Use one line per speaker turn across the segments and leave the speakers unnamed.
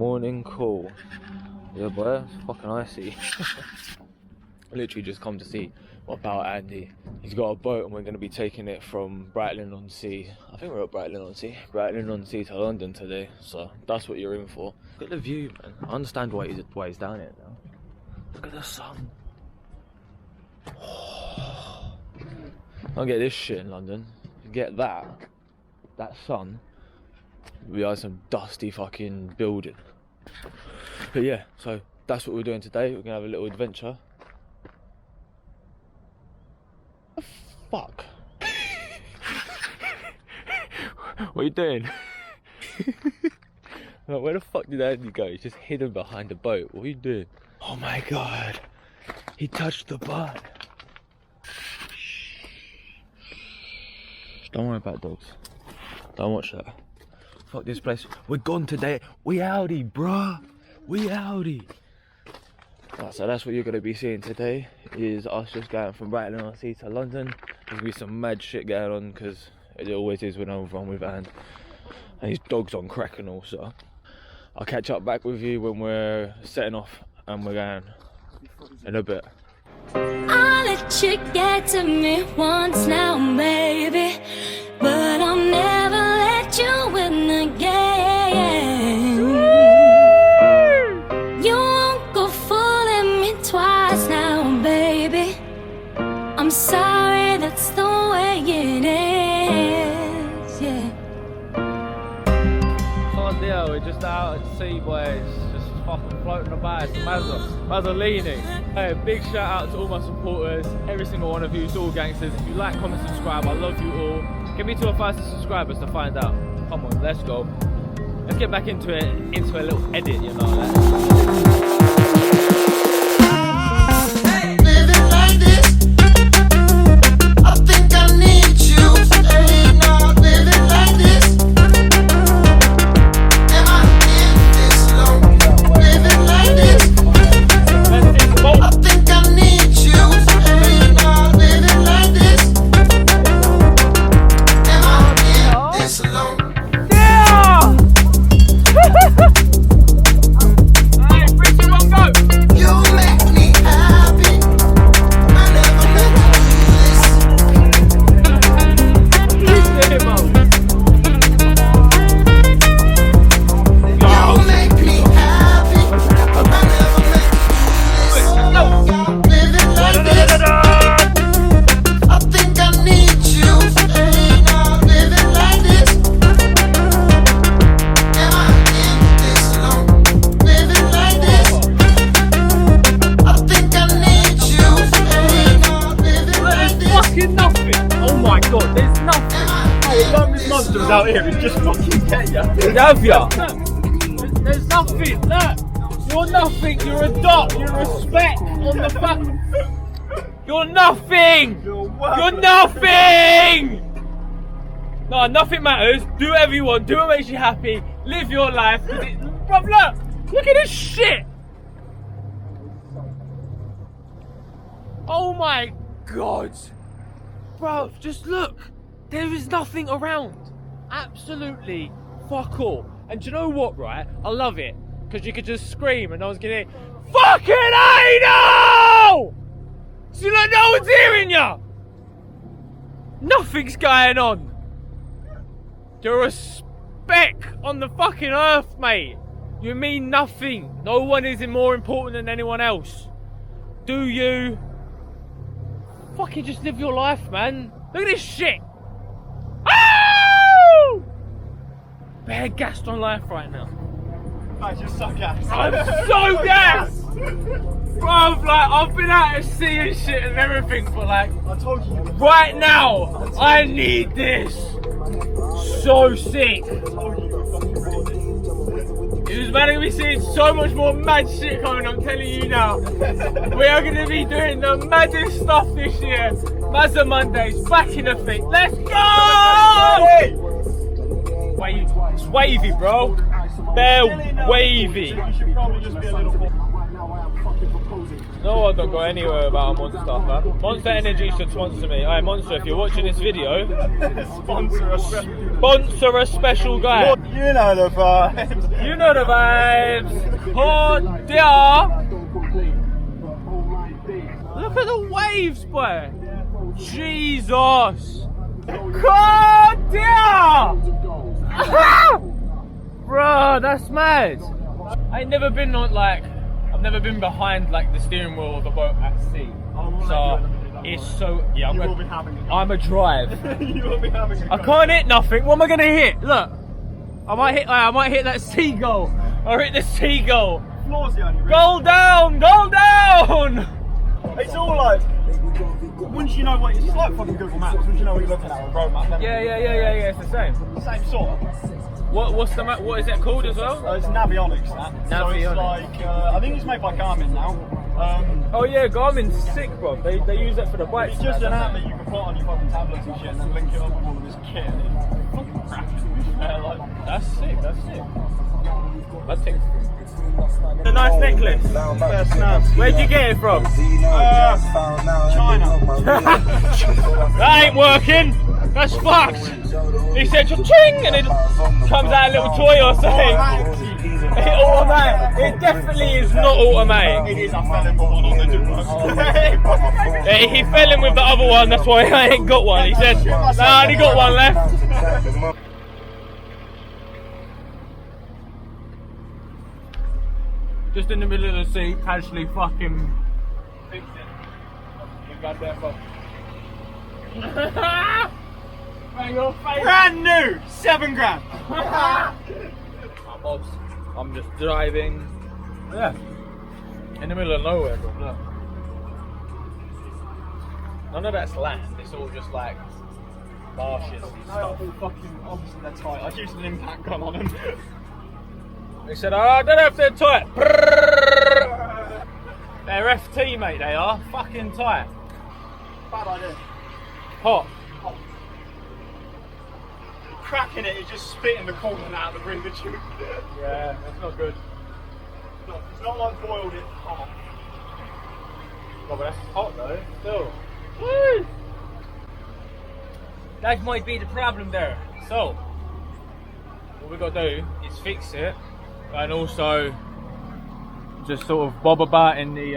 Morning call. Yeah, boy, it's fucking icy. Literally just come to see about Andy. He's got a boat and we're going to be taking it from Brighton-on-Sea. I think we're at Brighton-on-Sea to London today. So that's what you're in for. Look at the view, man. I understand why he's down here now. Look at the sun. Don't get this shit in London. You get that sun, we are some dusty fucking building. But yeah, so that's what we're doing today. We're gonna have a little adventure. What the fuck? What are you doing? Like, where the fuck did Andy go? He's just hidden behind the boat. What are you doing? Oh my god, he touched the bud. Don't worry about dogs. Don't watch that. Fuck this place. We're gone today. We outie, bruh. We outie. Right, so that's what you're going to be seeing today. Is us just going from Brighton-on-Sea to London. There's going to be some mad shit going on because it always is when I'm with Anne. And his dog's on crack and all, so I'll catch up back with you when we're setting off and we're going in a bit.
I'll let you get to me once now, baby, but I'll never let you win again. You won't go fooling me twice now, baby. I'm sorry, that's the way it is, yeah.
Oh dear, we're just out at sea, boys. Just fucking floating about. It's Mazza leaning. Hey, big shout out to all my supporters, every single one of you, all gangsters. If you like, comment, subscribe, I love you all. Get me to 1,000 subscribers to find out. Come on, let's go. Let's get back into it, into a little edit, you know.
Out here and just fucking get you.
Have ya?
There's nothing. Look, you're nothing. You're a dot. You're a speck on the fuck. You're nothing. You're nothing. No, nothing matters. Do whatever you want. Do what makes you happy. Live your life. Bruv, look at this shit. Oh my god, bro, just look. There is nothing around. Absolutely fuck all. And do you know what, right? I love it. Because you could just scream and no one's gonna hear, fucking anal! So like no one's hearing you! Nothing's going on. You're a speck on the fucking earth, mate. You mean nothing. No one is more important than anyone else. Do you? Fucking just live your life, man. Look at this shit. Bare gassed on life right now. You're so gassed.
I'm so gassed! Bruv, like, I've been out at sea and shit and everything, but like,
I told you.
Right now, I need this. So sick. You're about to be seeing so much more mad shit coming, I'm telling you now. We are going to be doing the maddest stuff this year. Mazza Mondays, back in the thing. Let's go! It's wavy, bro. Bare wavy.
You should probably just be a little... Right now I am fucking proposing. No, I don't go anywhere without a Monster, man. Monster Energy should sponsor me. Alright, Monster, if you're watching this video, sponsor a special guy.
You know the vibes.
You know the vibes. Oh dear. Look at the waves, boy. Jesus. Oh dear. Bruh, that's mad. I ain't never been on like. I've never been behind like the steering wheel of the boat at sea, so it's so yeah. I'm a drive.
You will be having a
I can't hit nothing. What am I gonna hit? Look, I might hit that seagull. I'll hit the seagull.
Floors the only reason.
Go down, go down.
It's all like once you know what it's like fucking Google Maps. Once you know what you're looking at on a road map.
Yeah. It's the same.
Same sort.
What's the map? What is it called as well?
It's Navionics. That. So it's like I think it's made by Garmin now.
Oh yeah, Garmin's sick, bro. They use it for the bikes.
It's just an app that you can put on your fucking tablets and shit, and then link it up with all of this kit. And it's fucking crap. Like,
that's sick. That's sick. That's sick. A nice necklace. Where'd you get it from?
China.
That ain't working. That's fucked. He said cha-ching and it comes out a little toy or something. Automatic. It definitely is not automatic.
It is. I fell in with one on the
Yeah, he fell in with the other one. That's why I ain't got one. He said, nah, I only got one left. Just in the middle of the sea, casually fucking fixing. You got that fuck. Your face.
Brand new, £7
I'm just driving. Yeah. In the middle of nowhere, bro. Look. None of that's land. It's all just like marshes and stuff.
Fucking obviously they're tight. I used an impact gun on them.
They said, oh, I don't know if they're tight. They're FT, mate, they are. Fucking tight.
Bad idea.
Hot.
Cracking it, it's just spitting the corner out of the ring the tube.
Yeah, that's not good.
It's not like boiled, it's hot.
Oh, but that's hot though, still. Woo! That might be the problem there. So, what we gotta do is fix it and also just sort of bob about in the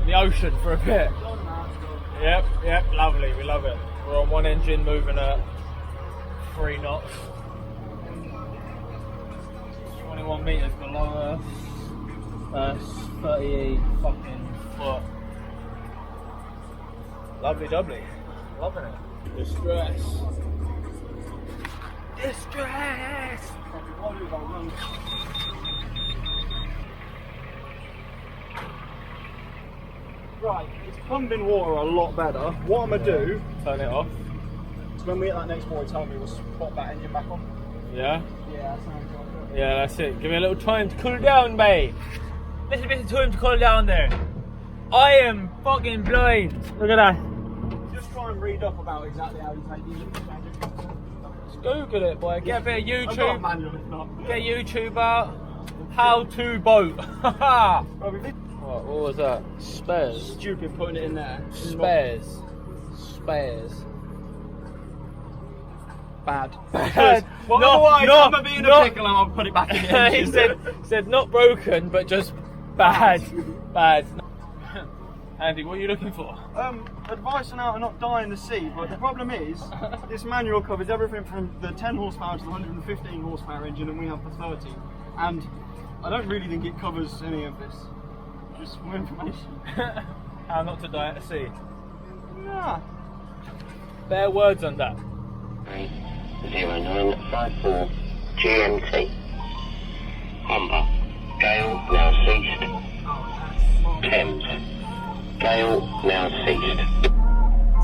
the ocean for a bit. Yep, lovely, we love it. We're on one engine moving at 3 knots. 21 metres below us. 38 fucking foot. Lovely doubly. Loving it. Distress.
Right, it's pumping water a lot better. What I'm going to do,
Turn it off.
when we hit that next boy, tell me we'll pop that engine back on.
Yeah?
Yeah, that sounds good.
Yeah, that's it. Give me a little time to cool down, mate. Little bit of time to cool down there. I am fucking blind. Look at that.
Just try and read up about exactly how you take these.
Just Google it, boy. Get a bit of
I've got a
YouTube.
manual, if not.
Get YouTube out. How to boat.
Well, we did
What was that? Spares.
stupid putting it in there.
Spares.
Bad.
Bad.
Well,
No,
otherwise,
no,
I'm going to be in
no.
a pickle and I'll put it back in the
He
engine.
said not broken, but just bad. Bad. Andy, what are you looking for?
Advice on how to not die in the sea, but the problem is, this manual covers everything from the 10 horsepower to the 115 horsepower engine, and we have the 30. And I don't really think it covers any of this. Just some information.
How not to die at sea.
Yeah.
Bare words on that.
0954 GMT. Humber. Gale now ceased. Thames. Gale now ceased.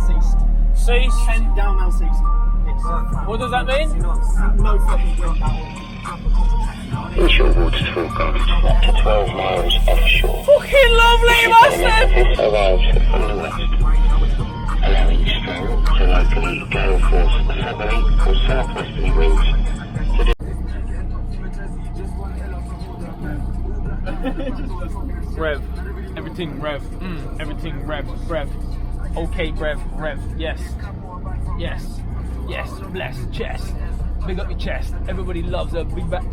Ceased.
Cease.
10 down now ceased.
What does that mean?
No fucking wind at all.
Inshore waters forecast up to 12 miles offshore.
Fucking lovely, massive!
This arrives from the west, allowing strong to locally gale force southerly or southwesterly winds.
Rev, every Everything rev, everything rev. Okay, rev, yes. Bless chest. Big up your chest. Everybody loves a big back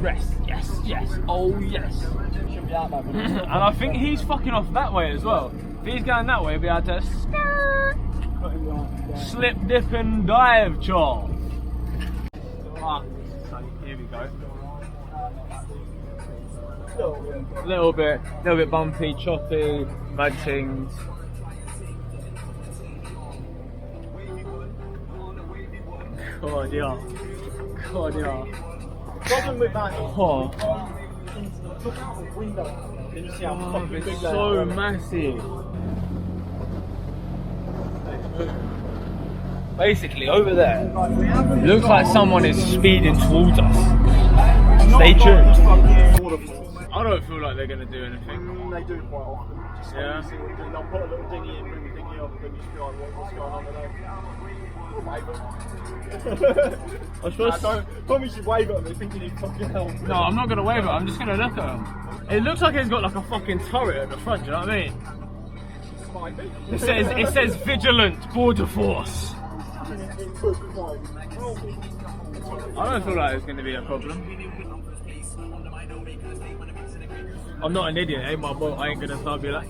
rest. Yes. Oh yes. And I think he's fucking off that way as well. If he's going that way, he'll be able to slip, dip, and dive, chop. Here we go. Little bit bumpy, choppy, bad things. God yeah.
Problem with that is,
Oh,
look out the window. Can you see how fucking big
it's
they
so
are?
massive. Basically, over there, it looks like someone is speeding towards us. Stay tuned. I don't feel like they're gonna do anything.
They do quite often. Just
Yeah.
see what they do. They'll put a little dinghy in, bring the dinghy up, and just be like, what's going on today? Wave at
I suppose.
don't promise you wave at them, they think you need fucking help.
No, I'm not gonna wave it. I'm just gonna look at him. It looks like he's got like a fucking turret at the front. Do you know what I mean?
Might be.
It says Vigilant Border Force. I don't feel like it's gonna be a problem. I'm not an idiot. Ain't my boat. I ain't gonna start be like.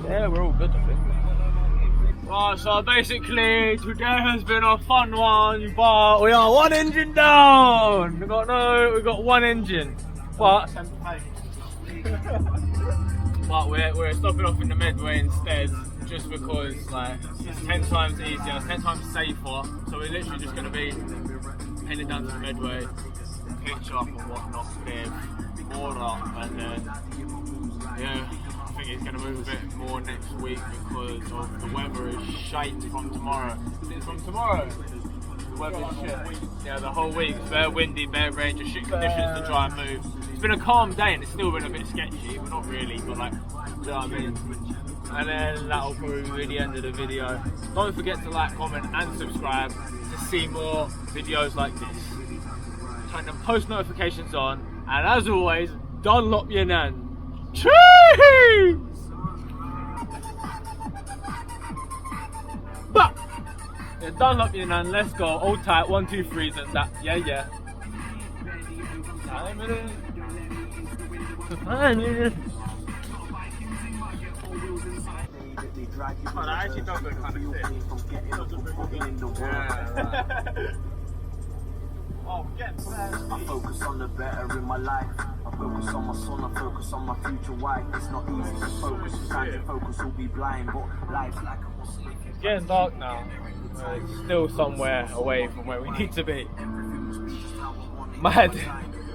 Yeah, we're all good, I think. Right, so basically today has been a fun one, but we are one engine down. We got one engine, but we're stopping off in the Medway instead, just because like it's 10 times easier, it's 10 times safer. So we're literally just gonna be heading down to the Medway, pitch up and whatnot, board up, and then yeah. I think it's going to move a bit more next week because of the weather is shite from tomorrow. It's from tomorrow. The weather's shit. Yeah, the whole week. It's very windy, very rain, just shit conditions to try and move. It's been a calm day and it's still been a bit sketchy, but not really, but like, you know what I mean? And then that'll probably be the end of the video. Don't forget to like, comment and subscribe to see more videos like this. Turn the post notifications on, and as always, Dunlop your nan. Cheese! Bah! Yeah, Dunlop your nan, let's go. All tight, 1, 2, 3s and that. Yeah. Oh, that actually does look kind of sick. Yeah. Oh, get
I focus on the better in my life. I focus on my son, I focus on my future wife. It's not easy to focus, trying to focus will be blind, but life's like a hustle.
It's getting dark now. It's still somewhere away from where we need to be. Mad.